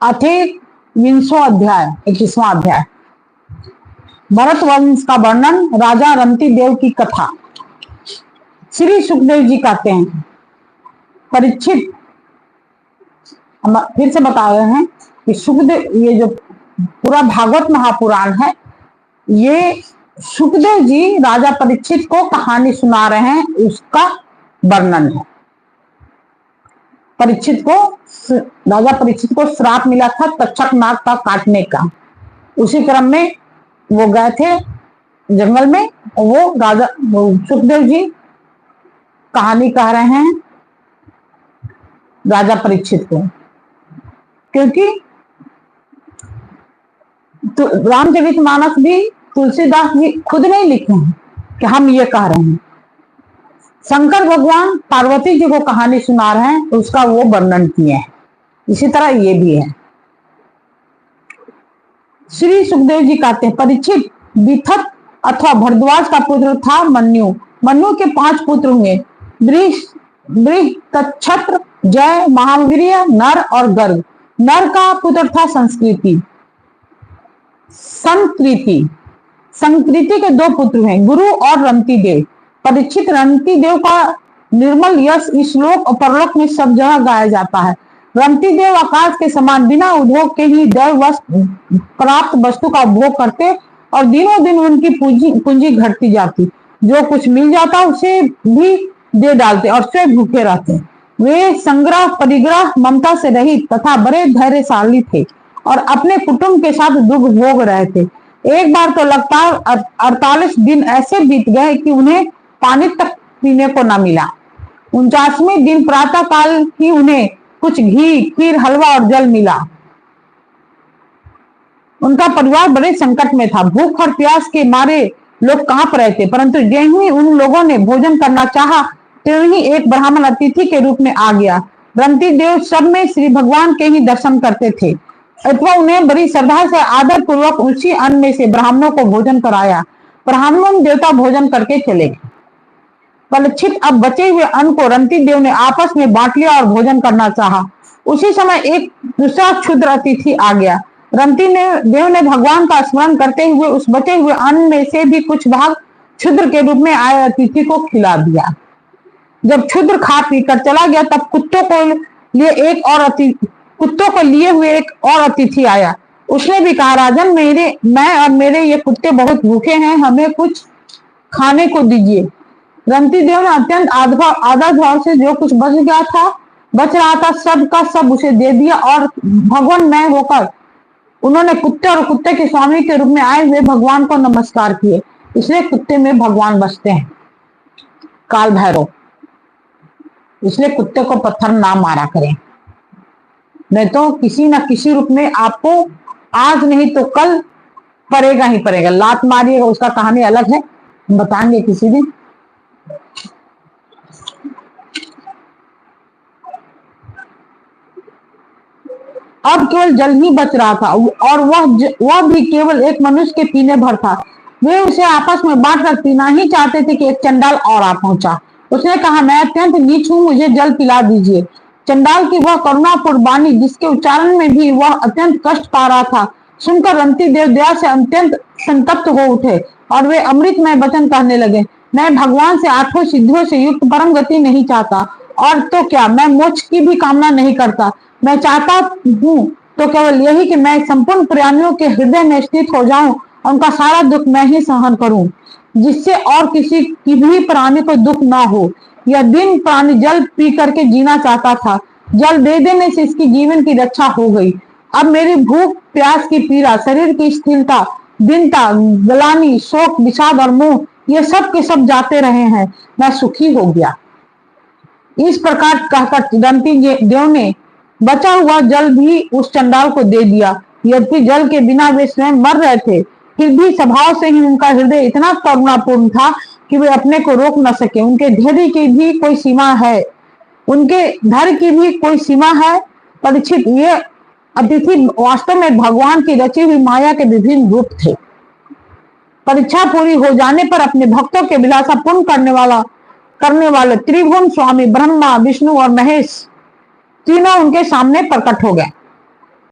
विंशो अध्याय 21वां अध्याय। भरत वंश का वर्णन, राजा रंती देव की कथा। श्री सुखदेव जी कहते हैं, परीक्षित, हम फिर से बता रहे हैं कि सुखदेव, ये जो पूरा भागवत महापुराण है, ये सुखदेव जी राजा परीक्षित को कहानी सुना रहे हैं, उसका वर्णन है। राजा परीक्षित को श्राप मिला था तक्षक नाग का काटने का। उसी क्रम में वो गए थे जंगल में, वो सुखदेव जी कहानी कह रहे हैं राजा परीक्षित को, क्योंकि तो रामचरितमानस भी तुलसीदास जी खुद नहीं लिखे हैं कि हम ये कह रहे हैं। शंकर भगवान पार्वती जी को कहानी सुना रहे हैं, उसका वो वर्णन किए हैं। इसी तरह ये भी है। श्री सुखदेव जी कहते हैं, परीक्षित विथत अथवा भरद्वाज का पुत्र था मन्यु। मन्यु के 5 पुत्र हुए, तक्षत्र, जय, महावीर्य, नर और गर्ग। नर का पुत्र था संकृति के 2 पुत्र हैं, गुरु और रंती देव। परीक्षित रंती देव का निर्मल यश इस लोक और परलोक में सब जगह गाया जाता है। रंती देव आकाश के समान बिना उद्योग के ही दैव प्राप्त वस्तु का उपभोग करते और दिनों दिन उनकी पूंजी घटती जाती। जो कुछ मिल जाता उसे भी दे डालते और स्वयं भूखे रहते। वे संग्रह परिग्रह ममता से रहित तथा बड़े धैर्यशाली थे और अपने कुटुंब के साथ दुख भोग रहे थे। एक बार तो लगातार 48 दिन ऐसे बीत गए कि उन्हें पानी तक पीने को न मिला। 49वें दिन प्रातः काल ही उन्हें कुछ घी, खीर, हलवा और जल मिला। उनका परिवार बड़े संकट में था। भूख और प्यास के मारे लोग कांप रहे थे, परंतु जैसे ही उन लोगों ने भोजन करना चाहा, त्यों ही एक ब्राह्मण अतिथि के रूप में आ गया। रंती देव सब में श्री भगवान के ही दर्शन करते थे, अथवा उन्हें बड़ी श्रद्धा से आदर पूर्वक उसी अन्न में से ब्राह्मणों को भोजन कराया। ब्राह्मणों देवता भोजन करके चले गए। परीक्षित अब बचे हुए अन्न को रंती देव ने आपस में बांट लिया और भोजन करना चाहा। उसी समय एक दूसरा क्षुद्र अतिथि आ गया। रंती देव ने भगवान का स्मरण करते हुए उस बचे हुए अन्न में से भी कुछ भाग क्षुद्र के रूप में आए अतिथि को खिला दिया। जब क्षुद्र खा पी कर चला गया, तब कुत्तों को लिए हुए एक और अतिथि आया। उसने भी कहा, राजन, मैं और मेरे ये कुत्ते बहुत भूखे हैं, हमें कुछ खाने को दीजिए। रंती देव ने अत्यंत आदर भाव से जो कुछ बच रहा था सब का सब उसे दे दिया और भगवान मैं होकर उन्होंने कुत्ते और कुत्ते के स्वामी के रूप में आए हुए भगवान को नमस्कार किए। इसलिए कुत्ते में भगवान बसते हैं, काल भैरव। इसलिए कुत्ते को पत्थर ना मारा करें, नहीं तो किसी न किसी रूप में आपको आज नहीं तो कल पड़ेगा ही पड़ेगा। लात मारिएगा, उसका कहानी अलग है, हम बताएंगे किसी दिन। अब केवल जल ही बच रहा था और वह भी केवल एक मनुष्य के पीने भर था। वे उसे आपस में बांट कर पीना ही चाहते थे कि एक चंडाल और आ पहुंचा। उसने कहा, मैं अत्यंत नीच हूं, मुझे जल पिला दीजिए। चंडाल की वह करुणापूर्ण वाणी, जिसके उच्चारण में भी वह अत्यंत कष्ट पा रहा था, सुनकर रंती देव दया से अत्यंत संतप्त हो उठे और वे अमृतमय वचन कहने लगे। मैं भगवान से 8 सिद्धियों से युक्त परम गति नहीं चाहता, और तो क्या, मैं मोक्ष की भी कामना नहीं करता। मैं चाहता हूँ तो केवल यही कि मैं संपूर्ण प्राणियों के हृदय में स्थित हो जाऊं और उनका सारा दुख मैं ही सहन करूं, जिससे और किसी की भी प्राणी को दुख ना हो। यह दिन प्राणी जल पी करके जीना चाहता था। जल दे देने से इसकी जीवन की रक्षा हो गई। अब मेरी भूख, प्यास की पीड़ा, शरीर की स्थिरता, दीनता, गलानी, शोक, विषाद और मोह, ये सब के सब जाते रहे हैं। मैं सुखी हो गया। इस प्रकार कहकर रंती देव ने बचा हुआ जल भी उस चंडाल को दे दिया। यद्यपि जल के बिना वे स्वयं मर रहे थे, फिर भी स्वभाव से ही उनका हृदय इतना करुणापूर्ण था कि वे अपने को रोक न सके। उनके धैर्य की भी कोई सीमा है, उनके धैर्य की भी कोई सीमा है। परीक्षित, ये अतिथि वास्तव में भगवान की रची हुई माया के विभिन्न रूप थे। परीक्षा पूरी हो जाने पर अपने भक्तों के विलासा पूर्ण करने वाले त्रिभुवन स्वामी ब्रह्मा, विष्णु और महेश तीनों उनके सामने प्रकट हो गए।